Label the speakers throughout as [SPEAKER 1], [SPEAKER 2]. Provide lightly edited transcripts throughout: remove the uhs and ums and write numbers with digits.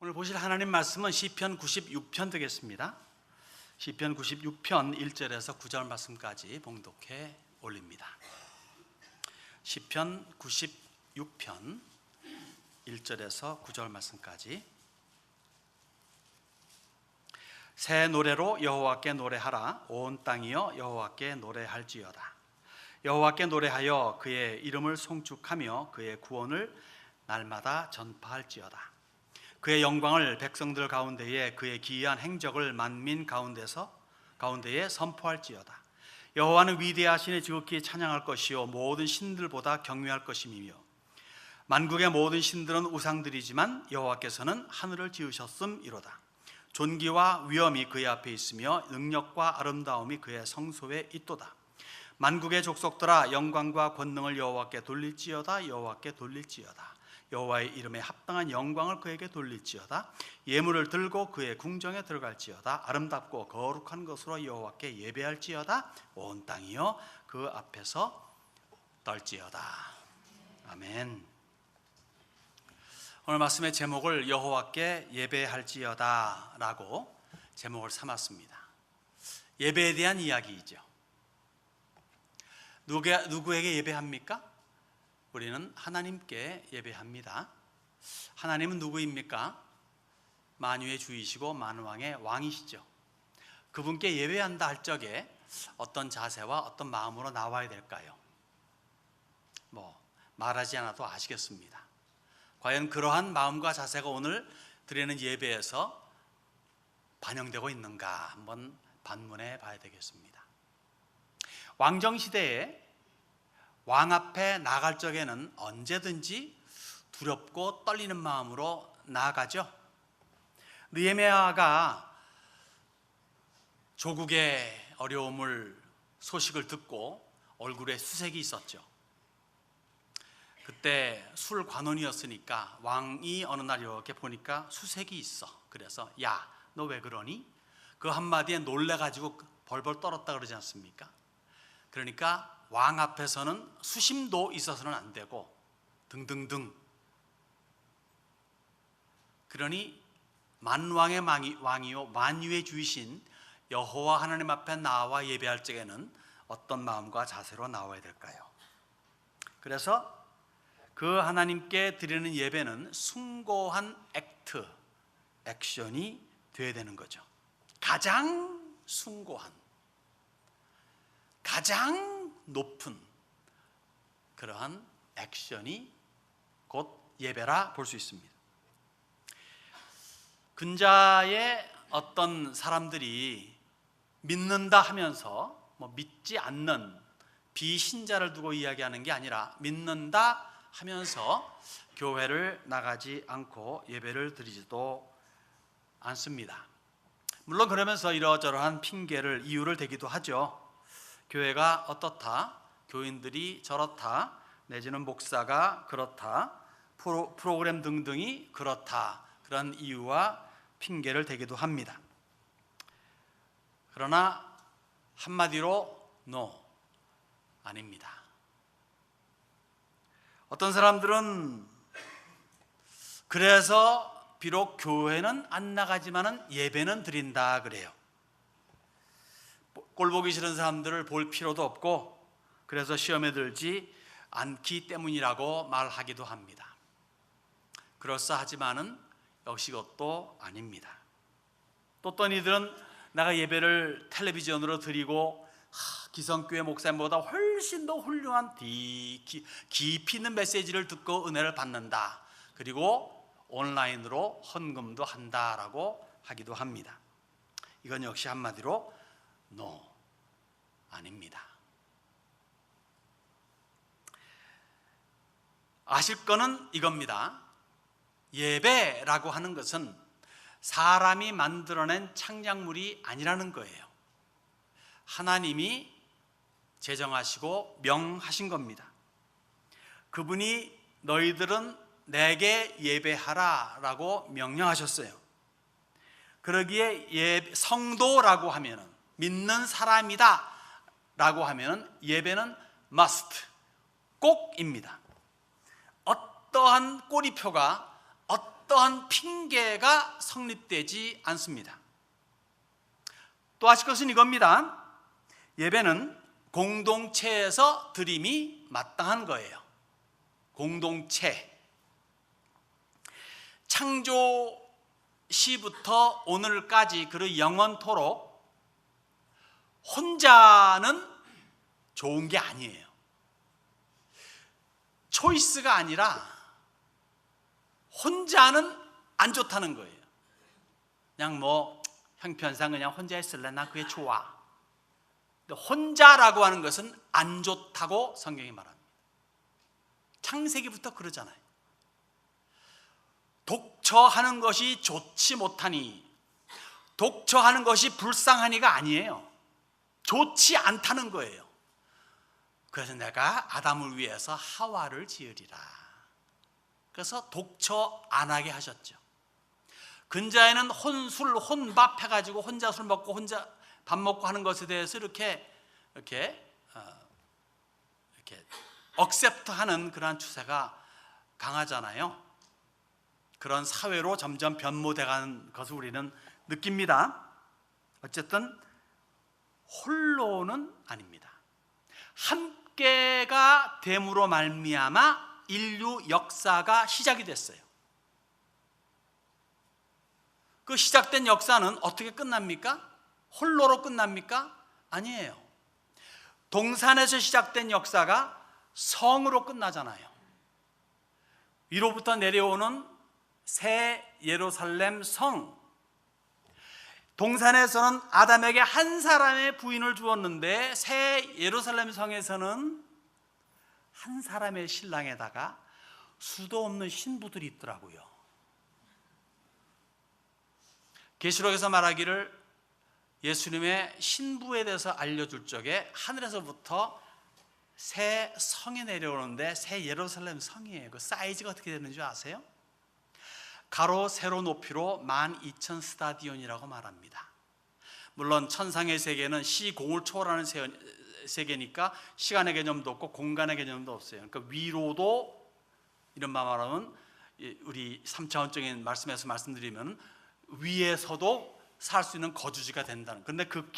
[SPEAKER 1] 오늘 보실 하나님 말씀은 시편 96편 되겠습니다. 시편 96편 1절에서 9절 말씀까지 봉독해 올립니다. 시편 96편 1절에서 9절 말씀까지. 새 노래로 여호와께 노래하라. 온 땅이여 여호와께 노래할지어다. 여호와께 노래하여 그의 이름을 송축하며 그의 구원을 날마다 전파할지어다. 그의 영광을 백성들 가운데에 그의 기이한 행적을 만민 가운데에 선포할지어다. 여호와는 위대하시니 지극히 찬양할 것이요 모든 신들보다 경외할 것임이며 만국의 모든 신들은 우상들이지만 여호와께서는 하늘을 지으셨음이로다. 존귀와 위엄이 그의 앞에 있으며 능력과 아름다움이 그의 성소에 있도다. 만국의 족속들아 영광과 권능을 여호와께 돌릴지어다. 여호와께 돌릴지어다. 여호와의 이름에 합당한 영광을 그에게 돌릴지어다. 예물을 들고 그의 궁정에 들어갈지어다. 아름답고 거룩한 것으로 여호와께 예배할지어다. 온 땅이여 그 앞에서 떨지어다. 아멘. 오늘 말씀의 제목을 여호와께 예배할지어다 라고 제목을 삼았습니다. 예배에 대한 이야기이죠. 누구에게 예배합니까? 우리는 하나님께 예배합니다. 하나님은 누구입니까? 만유의 주이시고 만왕의 왕이시죠. 그분께 예배한다 할 적에 어떤 자세와 어떤 마음으로 나와야 될까요? 말하지 않아도 아시겠습니다. 과연 그러한 마음과 자세가 오늘 드리는 예배에서 반영되고 있는가 한번 반문해 봐야 되겠습니다. 왕정시대에 왕 앞에 나갈 적에는 언제든지 두렵고 떨리는 마음으로 나아가죠. 느헤미야가 조국의 소식을 듣고 얼굴에 수색이 있었죠. 그때 술 관원이었으니까 왕이 어느 날 이렇게 보니까 수색이 있어. 그래서 야, 너 왜 그러니? 그 한마디에 놀래가지고 벌벌 떨었다 그러지 않습니까? 그러니까 왕 앞에서는 수심도 있어서는 안 되고 등등등. 그러니 만왕의 왕이요 만유의 주이신 여호와 하나님 앞에 나와 예배할 적에는 어떤 마음과 자세로 나와야 될까요? 그래서 그 하나님께 드리는 예배는 숭고한 액션이 되어야 되는 거죠. 가장 숭고한, 가장 높은 그러한 액션이 곧 예배라 볼 수 있습니다. 근자의 어떤 사람들이 믿는다 하면서 믿지 않는 비신자를 두고 이야기하는 게 아니라 믿는다 하면서 교회를 나가지 않고 예배를 드리지도 않습니다. 물론 그러면서 이러저러한 이유를 대기도 하죠. 교회가 어떻다, 교인들이 저렇다, 내지는 목사가 그렇다, 프로그램 등등이 그렇다, 그런 이유와 핑계를 대기도 합니다. 그러나 한마디로 NO, 아닙니다. 어떤 사람들은 그래서 비록 교회는 안 나가지만은 예배는 드린다 그래요. 꼴보기 싫은 사람들을 볼 필요도 없고 그래서 시험에 들지 않기 때문이라고 말하기도 합니다. 그럴싸하지만은 역시 그것도 아닙니다. 또 어떤 이들은 내가 예배를 텔레비전으로 드리고 기성교회 목사님보다 훨씬 더 훌륭한 깊이 있는 메시지를 듣고 은혜를 받는다. 그리고 온라인으로 헌금도 한다라고 하기도 합니다. 이건 역시 한마디로 NO, 아닙니다. 아실 거는 이겁니다. 예배라고 하는 것은 사람이 만들어낸 창작물이 아니라는 거예요. 하나님이 제정하시고 명하신 겁니다. 그분이 너희들은 내게 예배하라 라고 명령하셨어요. 그러기에 성도라고 하면은 믿는 사람이다 라고 하면 예배는 must, 꼭입니다. 어떠한 꼬리표가 어떠한 핑계가 성립되지 않습니다. 또 아실 것은 이겁니다. 예배는 공동체에서 드림이 마땅한 거예요. 공동체. 창조 시부터 오늘까지 그리고 영원토록 혼자는 좋은 게 아니에요. 초이스가 아니라 혼자는 안 좋다는 거예요. 그냥 뭐 형편상 그냥 혼자 있을래, 나 그게 좋아. 근데 혼자라고 하는 것은 안 좋다고 성경이 말합니다. 창세기부터 그러잖아요. 독처하는 것이 좋지 못하니, 독처하는 것이 불쌍하니가 아니에요. 좋지 않다는 거예요. 그래서 내가 아담을 위해서 하와를 지으리라. 그래서 독처 안 하게 하셨죠. 근자에는 혼술, 혼밥 해가지고 혼자 술 먹고 혼자 밥 먹고 하는 것에 대해서 이렇게 억셉트하는 그러한 추세가 강하잖아요. 그런 사회로 점점 변모돼가는 것을 우리는 느낍니다. 어쨌든 홀로는 아닙니다. 함께가 됨으로 말미암아 인류 역사가 시작이 됐어요. 그 시작된 역사는 어떻게 끝납니까? 홀로로 끝납니까? 아니에요. 동산에서 시작된 역사가 성으로 끝나잖아요. 위로부터 내려오는 새 예루살렘 성. 동산에서는 아담에게 한 사람의 부인을 주었는데 새 예루살렘 성에서는 한 사람의 신랑에다가 수도 없는 신부들이 있더라고요. 계시록에서 말하기를 예수님의 신부에 대해서 알려줄 적에 하늘에서부터 새 성이 내려오는데 새 예루살렘 성이에요. 그 사이즈가 어떻게 되는 줄 아세요? 가로 세로 높이로 12,000 스타디온이라고 말합니다. 물론 천상의 세계는 시공을 초월하는 세계니까 시간의 개념도 없고 공간의 개념도 없어요. 그러니까 위로도 이런 말하면 우리 3차원적인 말씀에서 말씀드리면 위에서도 살 수 있는 거주지가 된다는. 그런데 그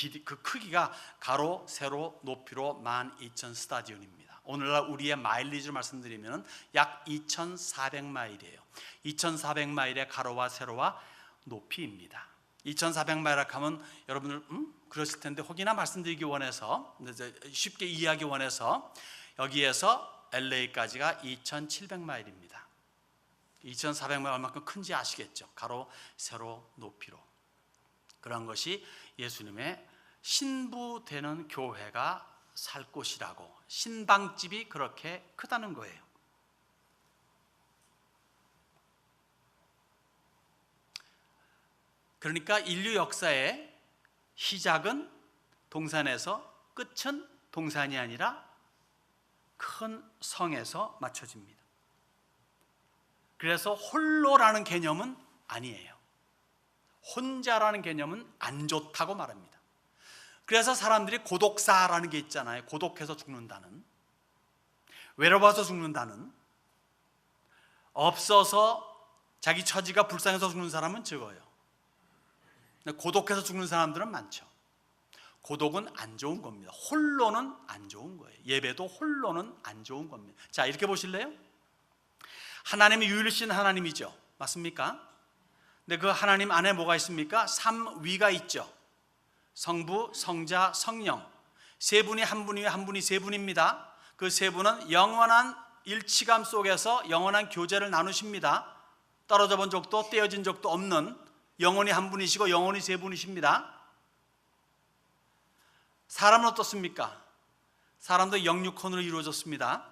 [SPEAKER 1] 크기가 가로 세로 높이로 12,000 스타디온입니다. 오늘날 우리의 마일리지를 말씀드리면 약 2,400마일이에요. 2,400마일의 가로와 세로와 높이입니다. 2,400마일이라고 하면 여러분들 그러실 텐데 혹이나 말씀드리기 원해서 쉽게 이해하기 원해서 여기에서 LA까지가 2,700마일입니다. 2,400마일 얼마큼 큰지 아시겠죠? 가로, 세로, 높이로. 그런 것이 예수님의 신부 되는 교회가 살 곳이라고, 신방집이 그렇게 크다는 거예요. 그러니까 인류 역사의 시작은 동산에서 끝은 동산이 아니라 큰 성에서 맞춰집니다. 그래서 홀로라는 개념은 아니에요. 혼자라는 개념은 안 좋다고 말합니다. 그래서 사람들이 고독사라는 게 있잖아요. 고독해서 죽는다는, 외로워서 죽는다는, 없어서 자기 처지가 불쌍해서 죽는 사람은 적어요. 고독해서 죽는 사람들은 많죠. 고독은 안 좋은 겁니다. 홀로는 안 좋은 거예요. 예배도 홀로는 안 좋은 겁니다. 자, 이렇게 보실래요? 하나님이 유일신 하나님이죠. 맞습니까? 근데 그 하나님 안에 뭐가 있습니까? 삼위가 있죠. 성부, 성자, 성령. 세 분이 한 분이 한 분이 세 분입니다. 그 세 분은 영원한 일치감 속에서 영원한 교제를 나누십니다. 떨어져 본 적도 떼어진 적도 없는 영원히 한 분이시고 영원히 세 분이십니다. 사람은 어떻습니까? 사람도 영육혼으로 이루어졌습니다.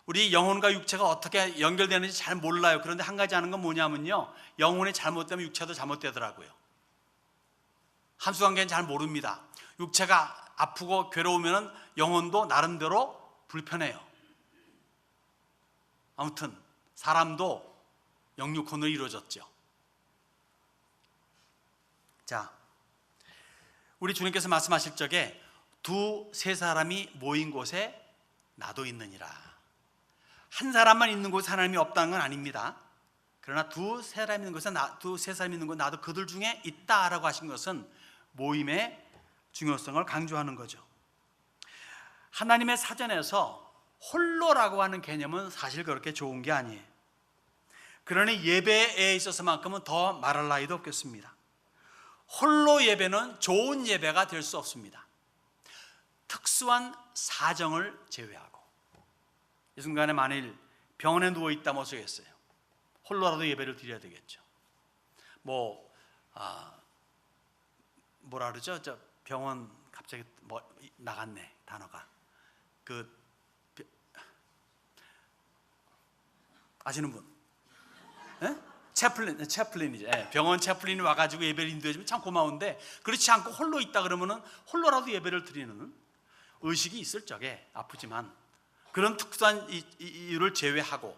[SPEAKER 1] 우리 영혼과 육체가 어떻게 연결되는지 잘 몰라요. 그런데 한 가지 아는 건 뭐냐면요, 영혼이 잘못되면 육체도 잘못되더라고요. 함수관계는 잘 모릅니다. 육체가 아프고 괴로우면 영혼도 나름대로 불편해요. 아무튼 사람도 영육혼으로 이루어졌죠. 자, 우리 주님께서 말씀하실 적에 두세 사람이 모인 곳에 나도 있느니라. 한 사람만 있는 곳에 하나님이 없다는 건 아닙니다. 그러나 두세 사람 있는 건 나도 그들 중에 있다라고 하신 것은 모임의 중요성을 강조하는 거죠. 하나님의 사전에서 홀로라고 하는 개념은 사실 그렇게 좋은 게 아니에요. 그러니 예배에 있어서만큼은 더 말할 나위도 없겠습니다. 홀로 예배는 좋은 예배가 될 수 없습니다. 특수한 사정을 제외하고. 이 순간에 만일 병원에 누워 있다 모시겠어요. 홀로라도 예배를 드려야 되겠죠. 뭐라 그러죠? 저 병원 갑자기 나갔네 단어가. 아시는 분? 예? 채플린이죠. 예, 병원 채플린이 와가지고 예배를 인도해주면 참 고마운데, 그렇지 않고 홀로 있다 그러면은 홀로라도 예배를 드리는 의식이 있을 적에 아프지만 그런 특수한 이유를 제외하고,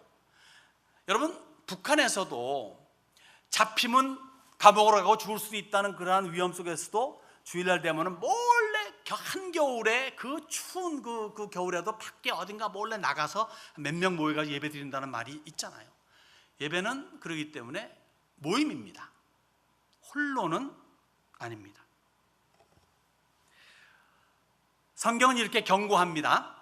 [SPEAKER 1] 여러분 북한에서도 잡히면 감옥으로 가고 죽을 수도 있다는 그러한 위험 속에서도 주일날 되면은 몰래 한겨울에 그 추운 그 겨울에도 밖에 어딘가 몰래 나가서 몇 명 모여가지고 예배 드린다는 말이 있잖아요. 예배는 그러기 때문에 모임입니다. 홀로는 아닙니다. 성경은 이렇게 경고합니다.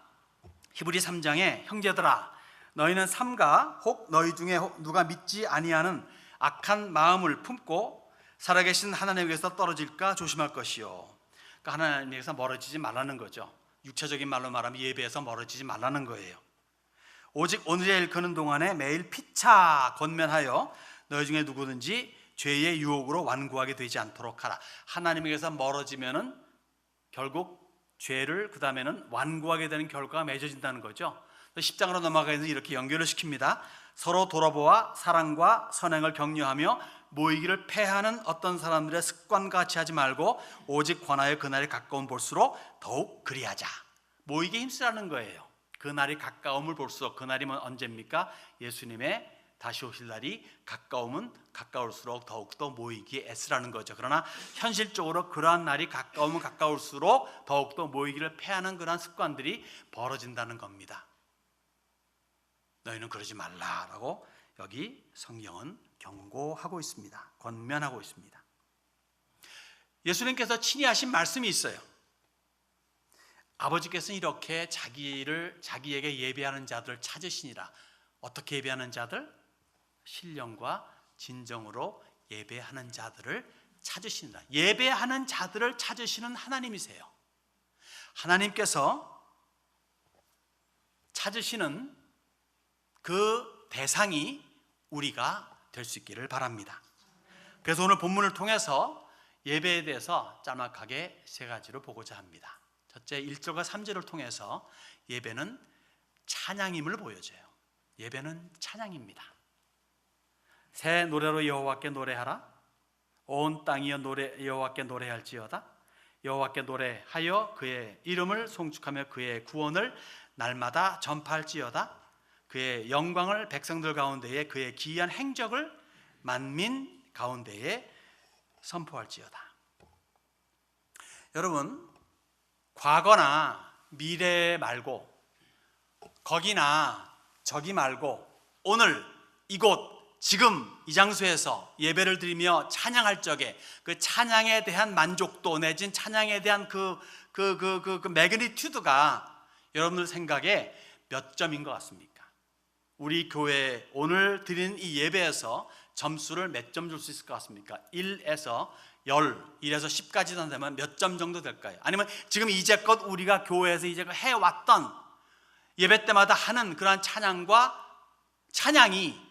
[SPEAKER 1] 히브리 3장에 형제들아 너희는 삼가 혹 너희 중에 누가 믿지 아니하는 악한 마음을 품고 살아계신 하나님에게서 떨어질까 조심할 것이요. 그러니까 하나님에게서 멀어지지 말라는 거죠. 육체적인 말로 말하면 예배에서 멀어지지 말라는 거예요. 오직 오늘의 일컫는 동안에 매일 피차 권면하여 너희 중에 누구든지 죄의 유혹으로 완고하게 되지 않도록 하라. 하나님에게서 멀어지면은 결국 죄를 그 다음에는 완고하게 되는 결과가 맺어진다는 거죠. 10장으로 넘어가서 이렇게 연결을 시킵니다. 서로 돌아보아 사랑과 선행을 격려하며 모이기를 패하는 어떤 사람들의 습관과 같이 하지 말고 오직 권하여 그날이 가까운 볼수록 더욱 그리하자. 모이기에 힘쓰라는 거예요. 그날이 가까움을 볼수록, 그날이면 언제입니까? 예수님의 다시 오실 날이 가까우면 가까울수록 더욱더 모이기에 애쓰라는 거죠. 그러나 현실적으로 그러한 날이 가까우면 가까울수록 더욱더 모이기를 패하는 그러한 습관들이 벌어진다는 겁니다. 너희는 그러지 말라라고 여기 성경은 경고하고 있습니다. 권면하고 있습니다. 예수님께서 친히 하신 말씀이 있어요. 아버지께서는 이렇게 자기에게 예배하는 자들을 찾으시니라. 어떻게 예배하는 자들? 신령과 진정으로 예배하는 자들을 찾으시니라. 예배하는 자들을 찾으시는 하나님이세요. 하나님께서 찾으시는 그 대상이 우리가 될 수 있기를 바랍니다. 그래서 오늘 본문을 통해서 예배에 대해서 짤막하게 세 가지로 보고자 합니다. 첫째, 1절과 3절을 통해서 예배는 찬양임을 보여줘요. 예배는 찬양입니다. 새 노래로 여호와께 노래하라. 온 땅이여 여호와께 노래할지어다. 여호와께 노래하여 그의 이름을 송축하며 그의 구원을 날마다 전파할지어다. 그의 영광을 백성들 가운데에 그의 기이한 행적을 만민 가운데에 선포할지어다. 여러분, 과거나 미래 말고 거기나 저기 말고 오늘 이곳 지금 이 장소에서 예배를 드리며 찬양할 적에 그 찬양에 대한 만족도 내진 찬양에 대한 그 매그니튜드가 여러분들 생각에 몇 점인 것 같습니까? 우리 교회 오늘 드린 이 예배에서 점수를 몇 점 줄 수 있을 것 같습니까? 1에서 10까지 된다면 몇 점 정도 될까요? 아니면 지금 이제껏 우리가 교회에서 이제껏 해왔던 예배 때마다 하는 그러한 찬양이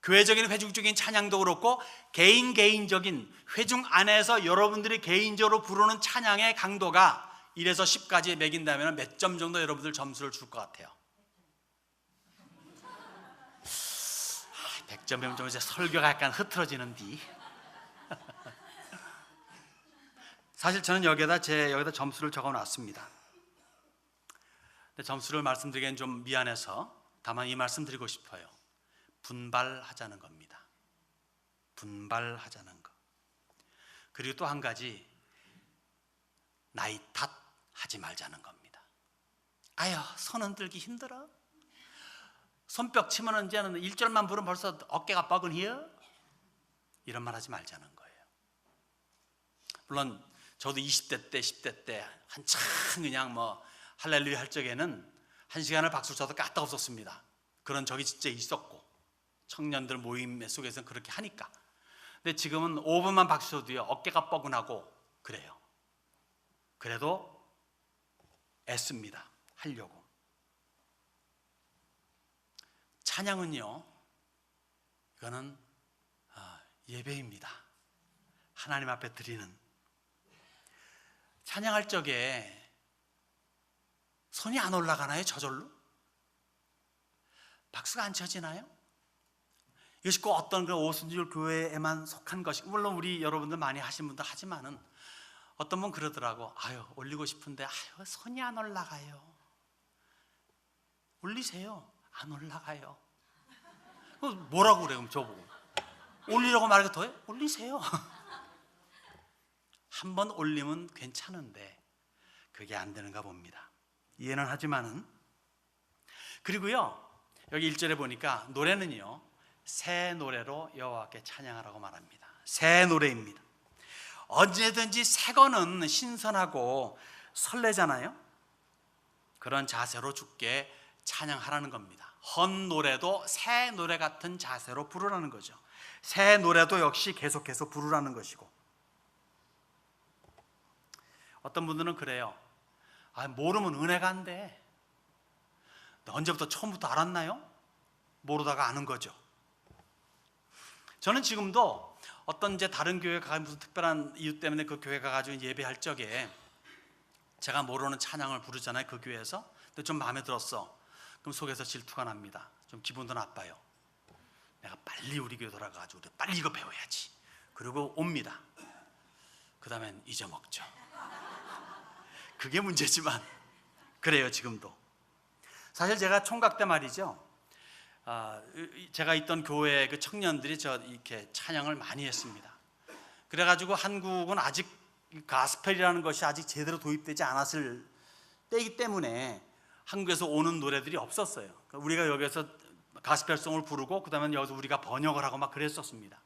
[SPEAKER 1] 교회적인 회중적인 찬양도 그렇고 개인적인 회중 안에서 여러분들이 개인적으로 부르는 찬양의 강도가 1에서 10까지 매긴다면 몇 점 정도 여러분들 점수를 줄 것 같아요? 100점이면 좀 이제 설교가 약간 흐트러지는디. 사실 저는 여기다 점수를 적어놨습니다. 근데 점수를 말씀드리기엔 좀 미안해서 다만 이 말씀 드리고 싶어요. 분발하자는 겁니다. 분발하자는 것. 그리고 또 한 가지, 나이 탓하지 말자는 겁니다. 아유, 손 흔들기 힘들어. 손뼉 치면 이제는 1절만 부르면 벌써 어깨가 뻐근해요? 이런 말 하지 말자는 거예요. 물론 저도 20대 때 10대 때 한참 그냥 뭐 할렐루야 할 적에는 1시간을 박수 쳐도 까딱없었습니다. 그런 적이 진짜 있었고 청년들 모임 속에서는 그렇게 하니까. 근데 지금은 5분만 박수 쳐도요 어깨가 뻐근하고 그래요. 그래도 애씁니다. 하려고. 찬양은요, 이거는 예배입니다. 하나님 앞에 드리는. 찬양할 적에 손이 안 올라가나요? 저절로? 박수가 안 쳐지나요? 이것이 꼭 어떤 그 오순절 교회에만 속한 것이고, 물론 우리 여러분들 많이 하신 분도 하지만은 어떤 분 그러더라고. 아유, 올리고 싶은데 아유, 손이 안 올라가요. 올리세요. 안 올라가요. 뭐라고 그래? 그럼 저보고 올리라고 말하기 더해? 올리세요. 한번 올리면 괜찮은데 그게 안 되는가 봅니다. 이해는 하지만은. 그리고요 여기 1절에 보니까 노래는요 새 노래로 여호와께 찬양하라고 말합니다. 새 노래입니다. 언제든지 새 거는 신선하고 설레잖아요. 그런 자세로 주께 찬양하라는 겁니다. 헌 노래도 새 노래 같은 자세로 부르라는 거죠. 새 노래도 역시 계속해서 부르라는 것이고. 어떤 분들은 그래요. 모르면 은혜가 안 돼. 언제부터 처음부터 알았나요? 모르다가 아는 거죠. 저는 지금도 어떤 이제 다른 교회 가 무슨 특별한 이유 때문에 그 교회 가가지고 예배할 적에 제가 모르는 찬양을 부르잖아요. 그 교회에서. 근데 좀 마음에 들었어. 그럼 속에서 질투가 납니다. 좀 기분도 나빠요. 내가 빨리 우리 교회 돌아가가지고 빨리 이거 배워야지. 그리고 옵니다. 그 다음엔 잊어먹죠. 그게 문제지만 그래요. 지금도. 사실 제가 총각 때 말이죠, 제가 있던 교회 그 청년들이 이렇게 찬양을 많이 했습니다. 그래가지고 한국은 아직 가스펠이라는 것이 아직 제대로 도입되지 않았을 때이기 때문에 한국에서 오는 노래들이 없었어요. 우리가 여기서 가스펠송을 부르고 그 다음에 여기서 우리가 번역을 하고 막 그랬었습니다.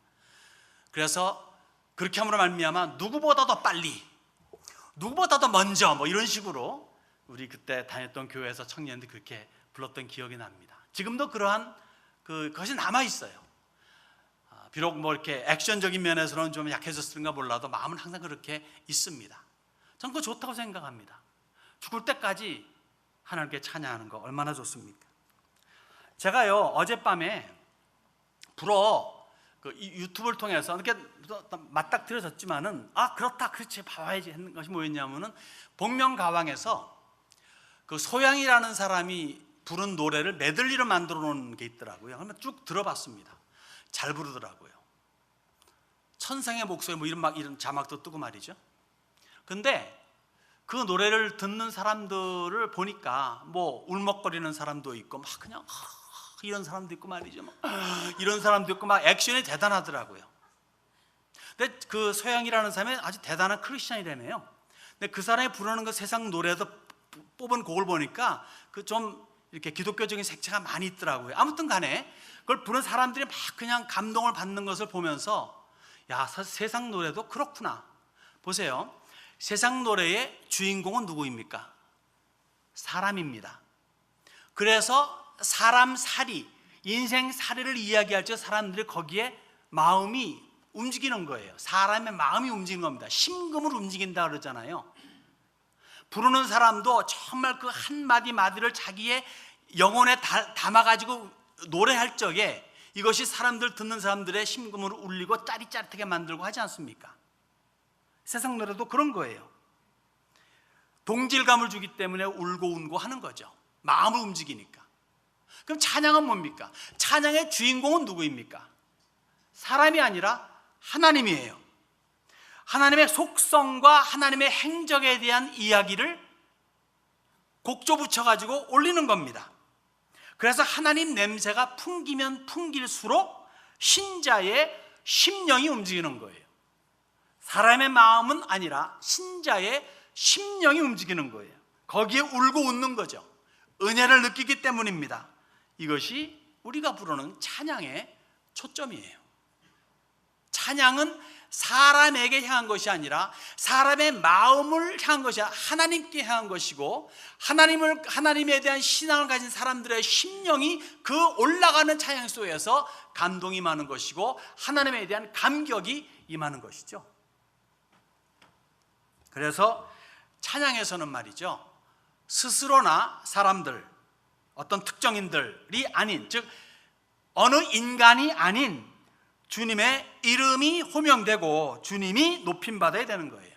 [SPEAKER 1] 그래서 그렇게 함으로 말미암아 누구보다 더 빨리, 누구보다 더 먼저 뭐 이런 식으로 우리 그때 다녔던 교회에서 청년들이 그렇게 불렀던 기억이 납니다. 지금도 그러한 그것이 남아 있어요. 비록 뭐 이렇게 액션적인 면에서는 좀 약해졌을까 몰라도 마음은 항상 그렇게 있습니다. 저는 그거 좋다고 생각합니다. 죽을 때까지 하나님께 찬양하는 거 얼마나 좋습니까? 제가요 어젯밤에 유튜브를 통해서 이렇게 맞닥뜨려졌지만은 그렇다, 그렇지, 봐야지 했는 것이 뭐였냐면은 복면가왕에서 그 소양이라는 사람이 부른 노래를 메들리로 만들어 놓은 게 있더라고요. 그러면 쭉 들어봤습니다. 잘 부르더라고요. 천상의 목소리 뭐 이런 자막도 뜨고 말이죠. 근데 그 노래를 듣는 사람들을 보니까 뭐 울먹거리는 사람도 있고 막 그냥 이런 사람도 있고 말이죠. 이런 사람도 있고 막 액션이 대단하더라고요. 근데 그 소양이라는 사람이 아주 대단한 크리스찬이라네요. 근데 그 사람이 부르는 그 세상 노래에서 뽑은 곡을 보니까 그 좀 이렇게 기독교적인 색채가 많이 있더라고요. 아무튼 간에 그걸 부른 사람들이 막 그냥 감동을 받는 것을 보면서 야, 세상 노래도 그렇구나. 보세요. 세상 노래의 주인공은 누구입니까? 사람입니다. 그래서 사람 살이, 인생 살이를 이야기할 때 사람들이 거기에 마음이 움직이는 거예요. 사람의 마음이 움직이는 겁니다. 심금을 움직인다 그러잖아요. 부르는 사람도 정말 그 한마디 마디를 자기의 영혼에 담아가지고 노래할 적에 이것이 사람들, 듣는 사람들의 심금을 울리고 짜릿짜릿하게 만들고 하지 않습니까? 세상 노래도 그런 거예요. 동질감을 주기 때문에 울고 운고 하는 거죠. 마음을 움직이니까. 그럼 찬양은 뭡니까? 찬양의 주인공은 누구입니까? 사람이 아니라 하나님이에요. 하나님의 속성과 하나님의 행적에 대한 이야기를 곡조 붙여가지고 올리는 겁니다. 그래서 하나님 냄새가 풍기면 풍길수록 신자의 심령이 움직이는 거예요. 사람의 마음은 아니라 신자의 심령이 움직이는 거예요. 거기에 울고 웃는 거죠. 은혜를 느끼기 때문입니다. 이것이 우리가 부르는 찬양의 초점이에요. 찬양은 사람에게 향한 것이 아니라 사람의 마음을 향한 것이 아니라 하나님께 향한 것이고, 하나님에 대한 신앙을 가진 사람들의 심령이 그 올라가는 찬양 속에서 감동이 임하는 것이고, 하나님에 대한 감격이 임하는 것이죠. 그래서 찬양에서는 말이죠, 스스로나 사람들, 어떤 특정인들이 아닌, 즉 어느 인간이 아닌 주님의 이름이 호명되고 주님이 높임받아야 되는 거예요.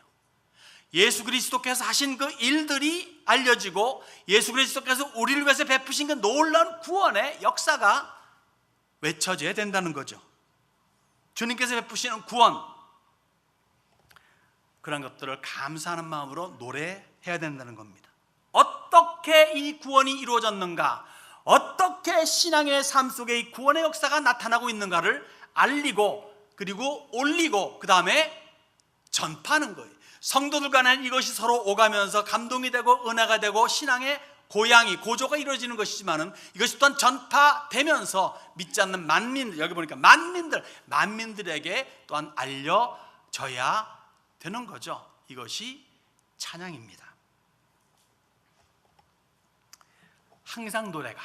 [SPEAKER 1] 예수 그리스도께서 하신 그 일들이 알려지고, 예수 그리스도께서 우리를 위해서 베푸신 그 놀라운 구원의 역사가 외쳐져야 된다는 거죠. 주님께서 베푸시는 구원, 그런 것들을 감사하는 마음으로 노래해야 된다는 겁니다. 어떻게 이 구원이 이루어졌는가, 어떻게 신앙의 삶 속에 이 구원의 역사가 나타나고 있는가를 알리고, 그리고 올리고, 그 다음에 전파하는 거예요. 성도들 간에 이것이 서로 오가면서 감동이 되고 은혜가 되고 신앙의 고조가 이루어지는 것이지만은, 이것이 또한 전파되면서 믿지 않는 만민들, 여기 보니까 만민들에게 또한 알려져야 되는 거죠. 이것이 찬양입니다. 항상 노래가,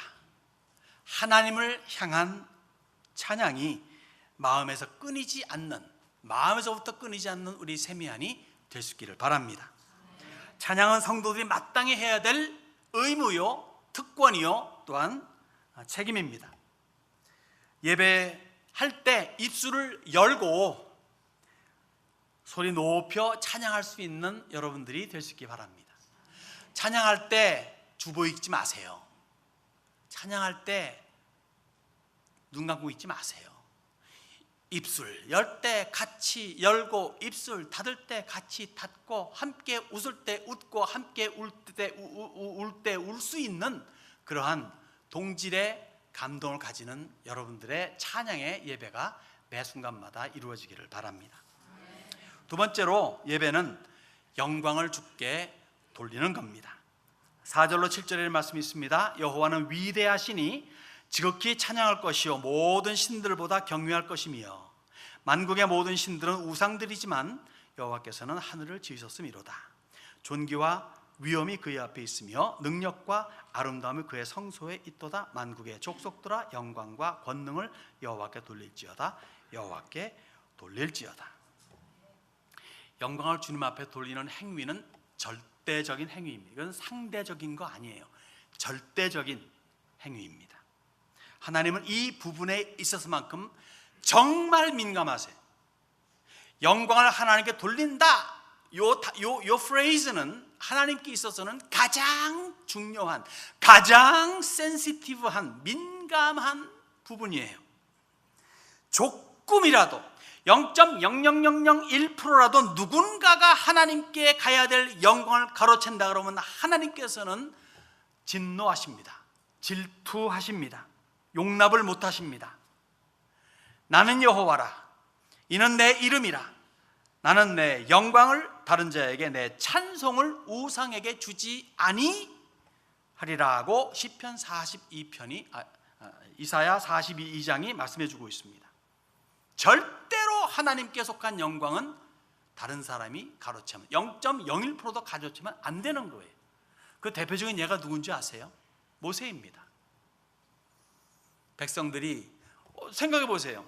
[SPEAKER 1] 하나님을 향한 찬양이 마음에서부터 끊이지 않는 우리 세미안이 될 수 있기를 바랍니다. 찬양은 성도들이 마땅히 해야 될 의무요, 특권이요, 또한 책임입니다. 예배할 때 입술을 열고 소리 높여 찬양할 수 있는 여러분들이 될 수 있기 바랍니다. 찬양할 때 주보 읽지 마세요. 찬양할 때 눈 감고 있지 마세요. 입술 열 때 같이 열고, 입술 닫을 때 같이 닫고, 함께 웃을 때 웃고, 함께 울 때 울 수 있는 그러한 동질의 감동을 가지는 여러분들의 찬양의 예배가 매 순간마다 이루어지기를 바랍니다. 두 번째로, 예배는 영광을 주께 돌리는 겁니다. 4절로 7절의 말씀이 있습니다. 여호와는 위대하시니 지극히 찬양할 것이요 모든 신들보다 경외할 것이며, 만국의 모든 신들은 우상들이지만 여호와께서는 하늘을 지으셨음이로다. 존귀와 위엄이 그의 앞에 있으며 능력과 아름다움이 그의 성소에 있도다. 만국의 족속들아 영광과 권능을 여호와께 돌릴지어다. 여호와께 돌릴지어다. 영광을 주님 앞에 돌리는 행위는 절대적인 행위입니다. 이건 상대적인 거 아니에요. 절대적인 행위입니다. 하나님은 이 부분에 있어서만큼 정말 민감하세요. 영광을 하나님께 돌린다, 요 프레이즈는 하나님께 있어서는 가장 중요한, 가장 센시티브한, 민감한 부분이에요. 조금이라도 0.00001%라도 누군가가 하나님께 가야 될 영광을 가로챈다 그러면 하나님께서는 진노하십니다. 질투하십니다. 용납을 못하십니다. 나는 여호와라, 이는 내 이름이라. 나는 내 영광을 다른 자에게, 내 찬송을 우상에게 주지 아니하리라고 시편 42편이 이사야 42장이 말씀해 주고 있습니다. 절대로 하나님께 속한 영광은 다른 사람이 가로채면 0.01%도 가로채면 안 되는 거예요. 그 대표적인 예가 누군지 아세요? 모세입니다. 백성들이 생각해 보세요.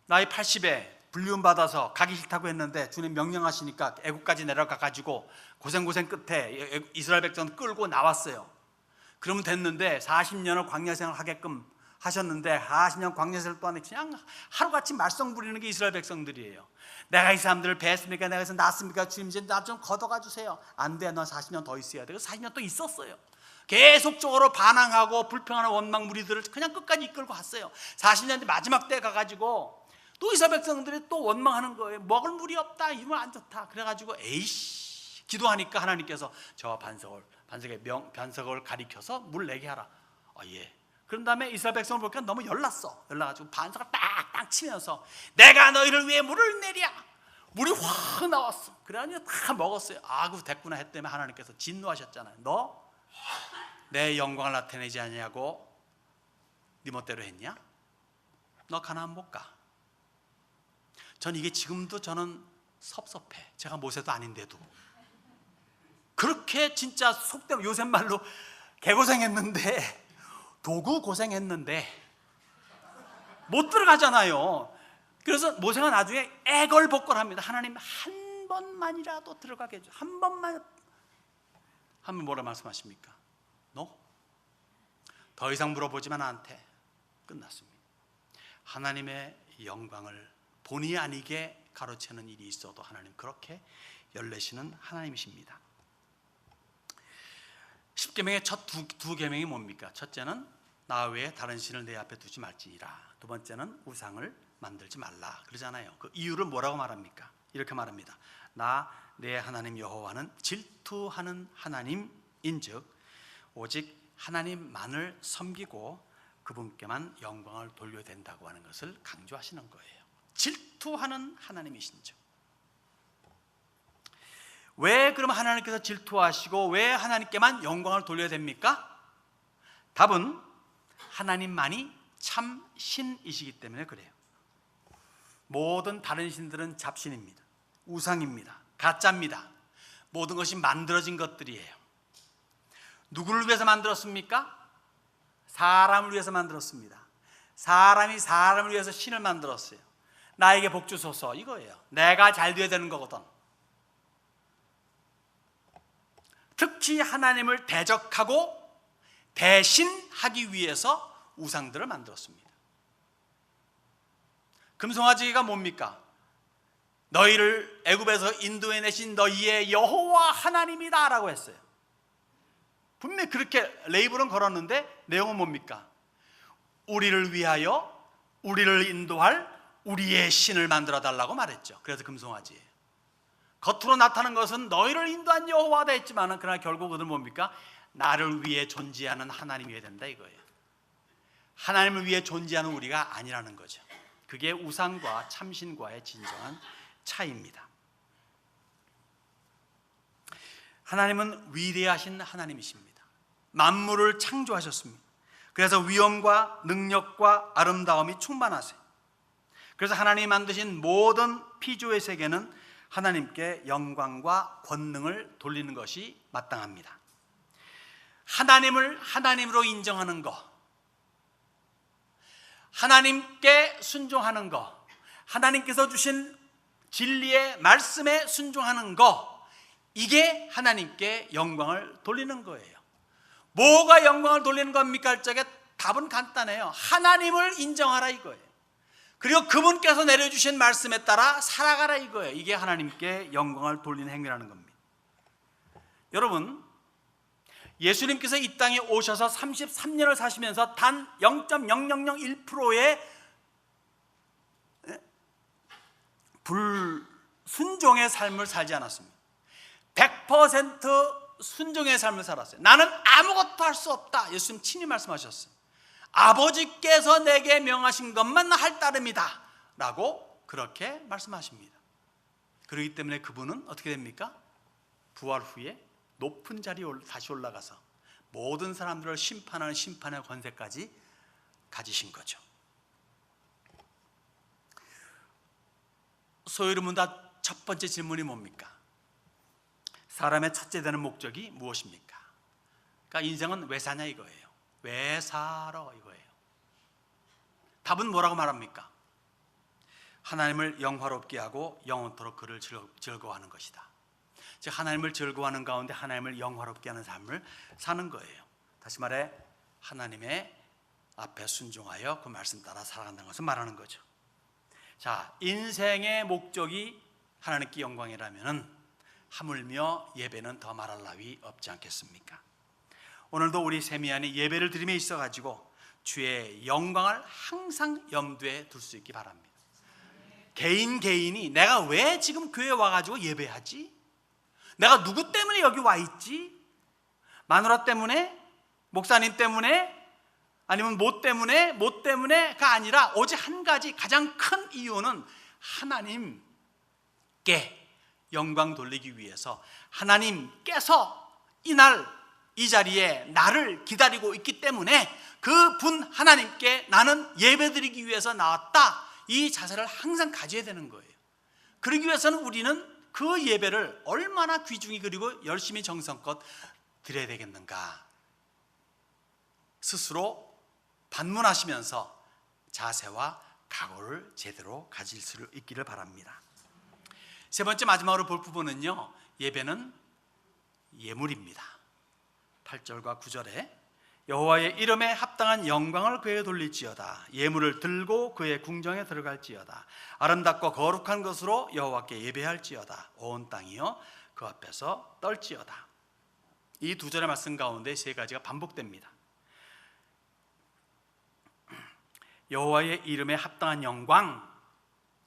[SPEAKER 1] 나이 80에 불륜 받아서 가기 싫다고 했는데 주님 명령하시니까 애국까지 내려가 가지고 고생 끝에 이스라엘 백성 끌고 나왔어요. 그러면 됐는데 40년을 광야 생활 하게끔 하셨는데 40년 광야 생활 동안에 그냥 하루같이 말썽 부리는 게 이스라엘 백성들이에요. 내가 이 사람들을 배했습니까? 내가 여기서 낳았습니까? 주님 이제 나 좀 걷어가 주세요. 안 돼, 너 40년 더 있어야 돼. 40년 또 있었어요. 계속적으로 반항하고 불평하는 원망 무리들을 그냥 끝까지 이끌고 갔어요. 40년 마지막 때 가가지고 또 이스라엘 백성들이 또 원망하는 거예요. 먹을 물이 없다, 이물 안 좋다. 그래가지고 에이씨 기도하니까 하나님께서 저 반석을 가리켜서 물 내게 하라. 예. 그런 다음에 이스라엘 백성을 보니까 너무 열나가지고 반석을 딱딱 치면서 내가 너희를 위해 물을 내랴. 물이 확 나왔어. 그래가지고 다 먹었어요. 그 됐구나 했더니 하나님께서 진노하셨잖아요. 너 내 영광을 나타내지 않냐고 네 멋대로 했냐? 너 가나안 못 가. 전 이게 지금도 저는 섭섭해. 제가 모세도 아닌데도 그렇게 진짜 속되면 요새 말로 개고생했는데, 도구 고생했는데 못 들어가잖아요. 그래서 모세가 나중에 애걸복걸합니다. 하나님 한 번만이라도 들어가게 해줘. 한 번만 하면 뭐라 말씀하십니까? 더 이상 물어보지만 나한테. 끝났습니다. 하나님의 영광을 본의 아니게 가로채는 일이 있어도 하나님 그렇게 열내시는 하나님이십니다. 10계명의 첫 두 계명이 뭡니까? 첫째는 나 외에 다른 신을 내 앞에 두지 말지니라. 두 번째는 우상을 만들지 말라 그러잖아요. 그 이유를 뭐라고 말합니까? 이렇게 말합니다. 나 내 하나님 여호와는 질투하는 하나님인즉 오직 하나님만을 섬기고 그분께만 영광을 돌려야 된다고 하는 것을 강조하시는 거예요. 질투하는 하나님이신즉. 왜 그럼 하나님께서 질투하시고 왜 하나님께만 영광을 돌려야 됩니까? 답은 하나님만이 참 신이시기 때문에 그래요. 모든 다른 신들은 잡신입니다. 우상입니다. 가짜입니다. 모든 것이 만들어진 것들이에요. 누구를 위해서 만들었습니까? 사람을 위해서 만들었습니다. 사람이 사람을 위해서 신을 만들었어요. 나에게 복 주소서 이거예요. 내가 잘 돼야 되는 거거든. 특히 하나님을 대적하고 대신하기 위해서 우상들을 만들었습니다. 금송아지가 뭡니까? 너희를 애굽에서 인도해내신 너희의 여호와 하나님이다 라고 했어요. 분명히 그렇게 레이블은 걸었는데 내용은 뭡니까? 우리를 위하여 우리를 인도할 우리의 신을 만들어 달라고 말했죠. 그래서 금송아지예요. 겉으로 나타난 것은 너희를 인도한 여호와다 했지만 그러나 결국 그들은 뭡니까? 나를 위해 존재하는 하나님이어야 된다 이거예요. 하나님을 위해 존재하는 우리가 아니라는 거죠. 그게 우상과 참신과의 진정한 차이입니다. 하나님은 위대하신 하나님이십니다. 만물을 창조하셨습니다. 그래서 위엄과 능력과 아름다움이 충만하세요. 그래서 하나님이 만드신 모든 피조의 세계는 하나님께 영광과 권능을 돌리는 것이 마땅합니다. 하나님을 하나님으로 인정하는 것, 하나님께 순종하는 것, 하나님께서 주신 진리의 말씀에 순종하는 것, 이게 하나님께 영광을 돌리는 거예요. 뭐가 영광을 돌리는 겁니까? 할 적에 답은 간단해요. 하나님을 인정하라 이거예요. 그리고 그분께서 내려주신 말씀에 따라 살아가라 이거예요. 이게 하나님께 영광을 돌리는 행위라는 겁니다. 여러분, 예수님께서 이 땅에 오셔서 33년을 사시면서 단 0.0001%의 불순종의 삶을 살지 않았습니다. 100% 순종의 삶을 살았어요. 나는 아무것도 할 수 없다. 예수님 친히 말씀하셨어요. 아버지께서 내게 명하신 것만 할 따름이다 라고 그렇게 말씀하십니다. 그렇기 때문에 그분은 어떻게 됩니까? 부활 후에 높은 자리에 다시 올라가서 모든 사람들을 심판하는 심판의 권세까지 가지신 거죠. 소위를 묻다 첫 번째 질문이 뭡니까? 사람의 첫째 되는 목적이 무엇입니까? 그러니까 인생은 왜 사냐 이거예요. 왜 살아 이거예요. 답은 뭐라고 말합니까? 하나님을 영화롭게 하고 영원토록 그를 즐거워하는 것이다. 즉 하나님을 즐거워하는 가운데 하나님을 영화롭게 하는 삶을 사는 거예요. 다시 말해 하나님의 앞에 순종하여 그 말씀 따라 살아간다는 것을 말하는 거죠. 자, 인생의 목적이 하나님께 영광이라면 하물며 예배는 더 말할 나위 없지 않겠습니까? 오늘도 우리 세미안이 예배를 드림에 있어가지고 주의 영광을 항상 염두에 둘 수 있기 바랍니다. 개인이 내가 왜 지금 교회에 와가지고 예배하지? 내가 누구 때문에 여기 와 있지? 마누라 때문에? 목사님 때문에? 아니면 뭐 때문에가 아니라 오직 한 가지 가장 큰 이유는 하나님께 영광 돌리기 위해서 하나님께서 이날 이 자리에 나를 기다리고 있기 때문에 그 분 하나님께 나는 예배드리기 위해서 나왔다, 이 자세를 항상 가져야 되는 거예요. 그러기 위해서는 우리는 그 예배를 얼마나 귀중히 그리고 열심히 정성껏 드려야 되겠는가, 스스로 반문하시면서 자세와 각오를 제대로 가질 수 있기를 바랍니다. 세 번째, 마지막으로 볼 부분은요, 예배는 예물입니다. 8절과 9절에 여호와의 이름에 합당한 영광을 그에게 돌릴지어다. 예물을 들고 그의 궁정에 들어갈지어다. 아름답고 거룩한 것으로 여호와께 예배할지어다. 온 땅이여 그 앞에서 떨지어다. 이 두 절의 말씀 가운데 세 가지가 반복됩니다. 여호와의 이름에 합당한 영광,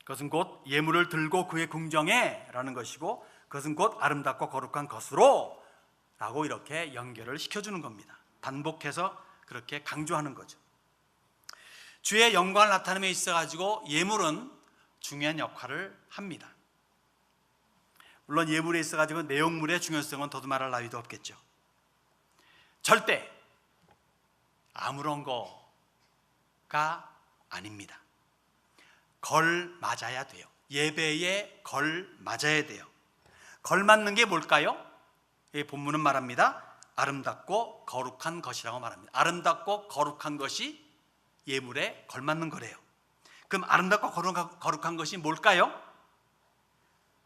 [SPEAKER 1] 그것은 곧 예물을 들고 그의 궁정에 라는 것이고, 그것은 곧 아름답고 거룩한 것으로 라고 이렇게 연결을 시켜주는 겁니다. 반복해서 그렇게 강조하는 거죠. 주의 영광을 나타내며 있어가지고 예물은 중요한 역할을 합니다. 물론 예물에 있어가지고 내용물의 중요성은 더도 말할 나위도 없겠죠. 절대 아무런 거가 아닙니다. 걸 맞아야 돼요. 예배에 걸 맞아야 돼요. 걸 맞는 게 뭘까요? 이 본문은 말합니다. 아름답고 거룩한 것이라고 말합니다. 아름답고 거룩한 것이 예물에 걸맞는 거래요. 그럼 아름답고 거룩한 것이 뭘까요?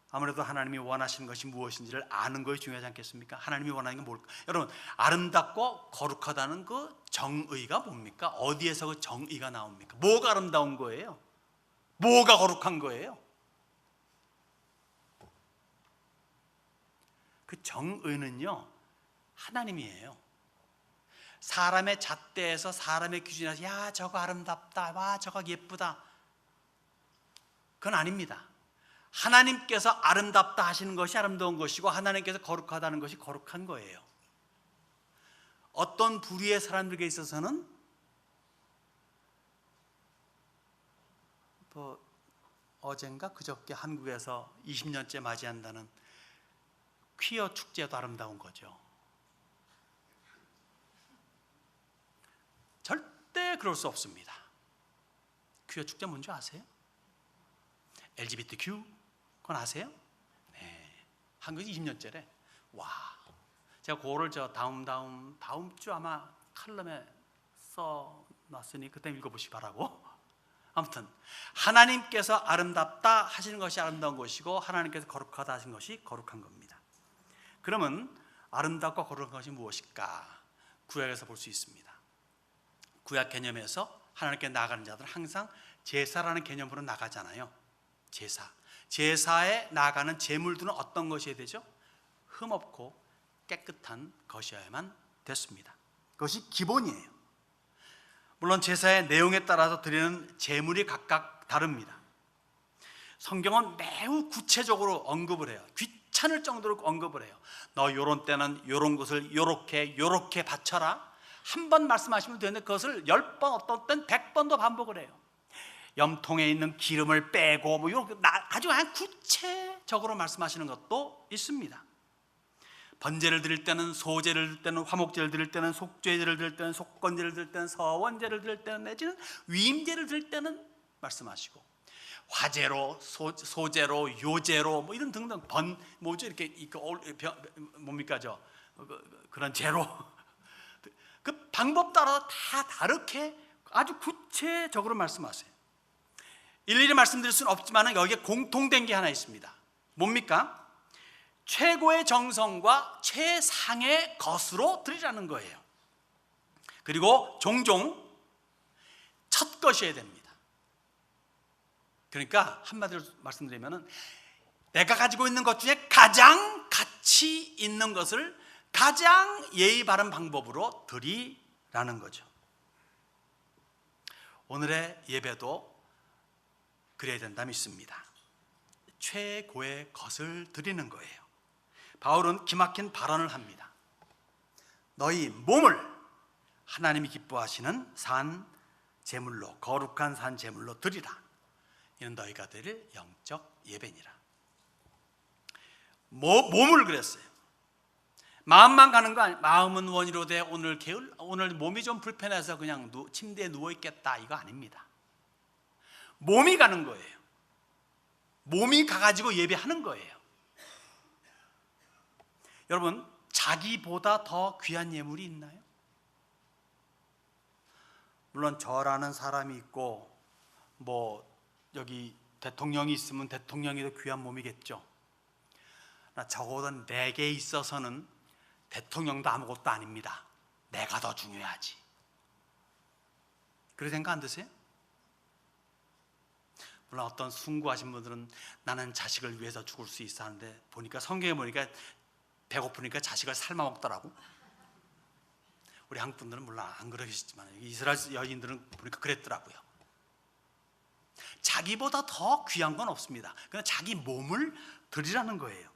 [SPEAKER 1] 아무래도 하나님이 원하시는 것이 무엇인지를 아는 것이 중요하지 않겠습니까? 하나님이 원하는 게 뭘까? 여러분, 아름답고 거룩하다는 그 정의가 뭡니까? 어디에서 그 정의가 나옵니까? 뭐가 아름다운 거예요? 뭐가 거룩한 거예요? 그 정의는요, 하나님이에요. 사람의 잣대에서, 사람의 기준에서 야 저거 아름답다, 와 저거 예쁘다, 그건 아닙니다. 하나님께서 아름답다 하시는 것이 아름다운 것이고, 하나님께서 거룩하다는 것이 거룩한 거예요. 어떤 부류의 사람들에게 있어서는 어젠가 그저께 한국에서 20년째 맞이한다는 퀴어 축제도 아름다운 거죠. 절대 그럴 수 없습니다. 퀴어 축제 뭔지 아세요? LGBTQ 그건 아세요? 네, 한국이 20년째래. 와, 제가 그거를 다음 주 아마 칼럼에 써놨으니 그때 읽어보시기 바라고. 아무튼 하나님께서 아름답다 하시는 것이 아름다운 것이고, 하나님께서 거룩하다 하신 것이 거룩한 겁니다. 그러면 아름답고 거룩한 것이 무엇일까? 구약에서 볼 수 있습니다. 구약 개념에서 하나님께 나아가는 자들은 항상 제사라는 개념으로 나가잖아요. 제사에 나아가는 제물들은 어떤 것이어야 되죠? 흠없고 깨끗한 것이어야만 됐습니다. 그것이 기본이에요. 물론 제사의 내용에 따라서 드리는 제물이 각각 다릅니다. 성경은 매우 구체적으로 언급을 해요. 귀찮을 정도로 언급을 해요. 너 요런 때는 요런 것을 요렇게 바쳐라. 한 번 말씀하시면 되는데 그것을 10번, 어떤 때는 100번도 반복을 해요. 염통에 있는 기름을 빼고 뭐 이런 아주 그냥 구체적으로 말씀하시는 것도 있습니다. 번제를 드릴 때는, 소제를 드릴 때는, 화목제를 드릴 때는, 속죄제를 드릴 때는, 속건제를 드릴 때는, 서원제를 드릴 때는, 내지는 위임제를 드릴 때는 말씀하시고, 화제로, 소제로, 요제로 뭐 이런 등등 뭐죠 이렇게 뭡니까 그런 제로 그 방법 따라 다 다르게 아주 구체적으로 말씀하세요. 일일이 말씀드릴 수는 없지만 여기에 공통된 게 하나 있습니다. 뭡니까? 최고의 정성과 최상의 것으로 드리라는 거예요. 그리고 종종 첫 것이어야 됩니다. 그러니까 한마디로 말씀드리면 내가 가지고 있는 것 중에 가장 가치 있는 것을 가장 예의 바른 방법으로 드리라는 거죠. 오늘의 예배도 그래야 된다 믿습니다. 최고의 것을 드리는 거예요. 바울은 기막힌 발언을 합니다. 너희 몸을 하나님이 기뻐하시는 산 제물로, 거룩한 산 제물로 드리라. 이는 너희가 드릴 영적 예배니라. 몸을 그랬어요. 마음만 가는 거 아니에요. 마음은 원이로 돼 오늘 몸이 좀 불편해서 그냥 침대에 누워 있겠다, 이거 아닙니다. 몸이 가는 거예요. 몸이 가가지고 예배하는 거예요. 여러분, 자기보다 더 귀한 예물이 있나요? 물론 저라는 사람이 있고 여기 대통령이 있으면 대통령이 더 귀한 몸이겠죠. 적어도 내게 있어서는 대통령도 아무것도 아닙니다. 내가 더 중요하지. 그런 생각 안 드세요? 물론 어떤 숭고하신 분들은 나는 자식을 위해서 죽을 수 있어 하는데, 성경에 보니까 배고프니까 자식을 삶아 먹더라고. 우리 한국 분들은 물론 안 그러시지만 이스라엘 여인들은 보니까 그랬더라고요. 자기보다 더 귀한 건 없습니다. 그냥 자기 몸을 드리라는 거예요.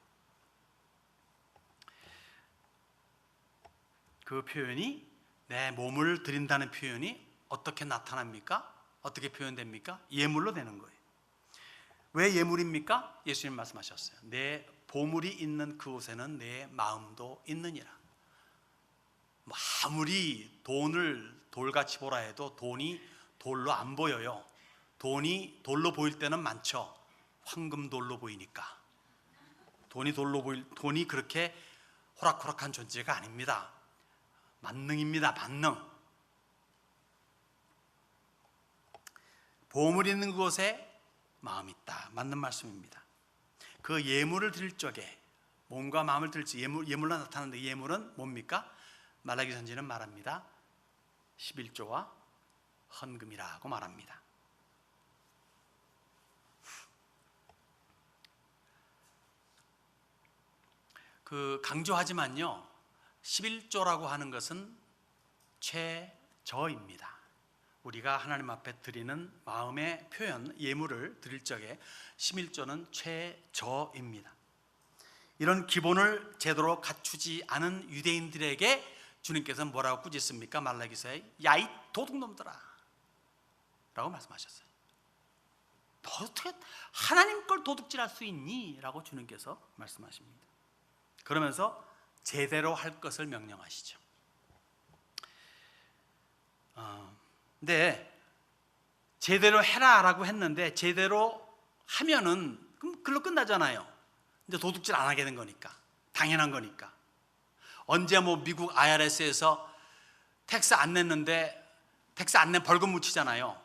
[SPEAKER 1] 그 표현이, 내 몸을 드린다는 표현이 어떻게 나타납니까? 어떻게 표현됩니까? 예물로 되는 거예요. 왜 예물입니까? 예수님 말씀하셨어요. 내 보물이 있는 그곳에는 내 마음도 있느니라. 아무리 돈을 돌같이 보라 해도 돈이 돌로 안 보여요. 돈이 돌로 보일 때는 많죠. 황금돌로 보이니까. 돈이 그렇게 호락호락한 존재가 아닙니다. 만능입니다. 만능. 보물 있는 그곳에 마음이 있다. 맞는 말씀입니다. 그 예물을 드릴 적에 몸과 마음을 드릴 적 예물로 나타나는데, 예물은 뭡니까? 말라기 선지는 말합니다. 11조와 헌금이라고 말합니다. 강조하지만요, 11조라고 하는 것은 최저입니다. 우리가 하나님 앞에 드리는 마음의 표현, 예물을 드릴 적에 11조는 최저입니다. 이런 기본을 제대로 갖추지 않은 유대인들에게 주님께서는 뭐라고 꾸짖습니까? 말라기서에 야, 이 도둑놈들아 라고 말씀하셨어요. 너 어떻게 하나님 걸 도둑질할 수 있니? 라고 주님께서 말씀하십니다. 그러면서 제대로 할 것을 명령하시죠. 근데 제대로 해라라고 했는데, 제대로 하면은 그럼 그걸로 끝나잖아요. 이제 도둑질 안 하게 된 거니까, 당연한 거니까. 언제 미국 IRS에서 텍스 안 냈는데 텍스 안 낸 벌금 묻히잖아요.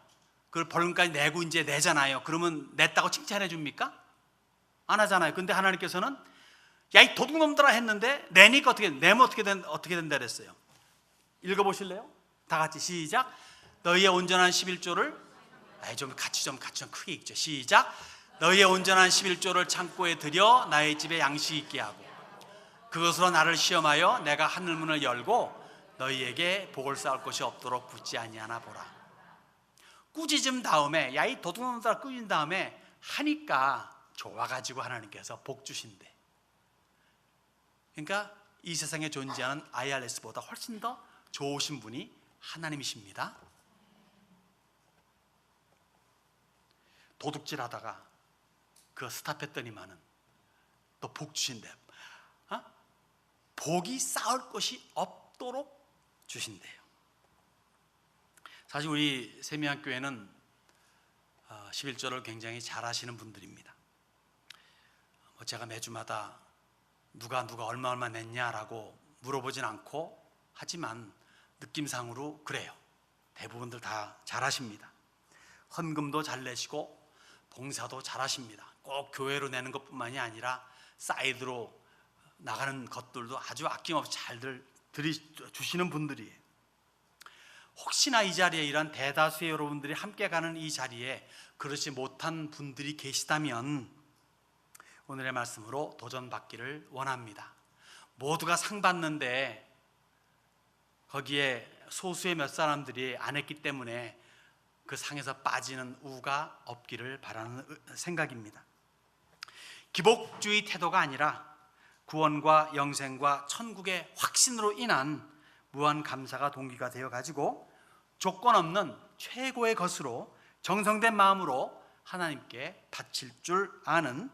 [SPEAKER 1] 그 벌금까지 내고 이제 내잖아요. 그러면 냈다고 칭찬해 줍니까? 안 하잖아요. 근데 하나님께서는 야, 이 도둑놈들아 했는데 내니까 내면 어떻게 된다 그랬어요. 읽어보실래요? 다 같이 시작. 너희의 온전한 11조를 좀 같이 크게 읽죠. 시작. 너희의 온전한 11조를 창고에 들여 나의 집에 양식 있게 하고 그것으로 나를 시험하여 내가 하늘문을 열고 너희에게 복을 쌓을 것이 없도록 붙지 아니하나 보라. 꾸짖음 다음에, 야, 이 도둑놈들아 꾸짖은 다음에 하니까 좋아가지고 하나님께서 복 주신대. 그러니까 이 세상에 존재하는 IRS보다 훨씬 더 좋으신 분이 하나님이십니다. 도둑질하다가 그거 스탑했더니만은 또 복 주신대. 복이 쌓을 것이 없도록 주신대요. 사실 우리 세미학교에는 11조를 굉장히 잘 하시는 분들입니다. 제가 매주마다 누가 얼마 냈냐라고 물어보진 않고, 하지만 느낌상으로 그래요. 대부분들 다 잘하십니다. 헌금도 잘 내시고 봉사도 잘하십니다. 꼭 교회로 내는 것뿐만이 아니라 사이드로 나가는 것들도 아주 아낌없이 잘들 주시는 분들이에요. 혹시나 이 자리에 이런 대다수의 여러분들이 함께 가는 이 자리에 그렇지 못한 분들이 계시다면 오늘의 말씀으로 도전받기를 원합니다. 모두가 상 받는데 거기에 소수의 몇 사람들이 안 했기 때문에 그 상에서 빠지는 우가 없기를 바라는 생각입니다. 기복주의 태도가 아니라 구원과 영생과 천국의 확신으로 인한 무한 감사가 동기가 되어 가지고 조건 없는 최고의 것으로 정성된 마음으로 하나님께 바칠 줄 아는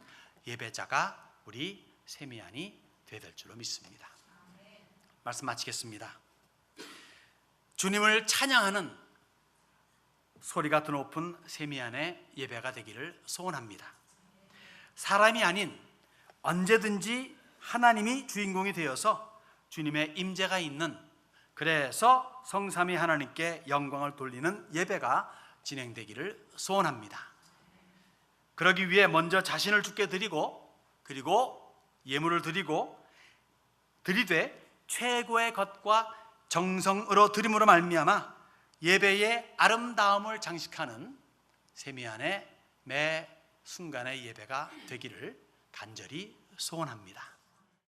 [SPEAKER 1] 예배자가 우리 세미안이 되야 될 줄로 믿습니다. 말씀 마치겠습니다. 주님을 찬양하는 소리가 드높은 세미안의 예배가 되기를 소원합니다. 사람이 아닌 언제든지 하나님이 주인공이 되어서 주님의 임재가 있는, 그래서 성삼위 하나님께 영광을 돌리는 예배가 진행되기를 소원합니다. 그러기 위해 먼저 자신을 주께 드리고, 그리고 예물을 드리되 최고의 것과 정성으로 드림으로 말미암아 예배의 아름다움을 장식하는 세미안의 매 순간의 예배가 되기를 간절히 소원합니다.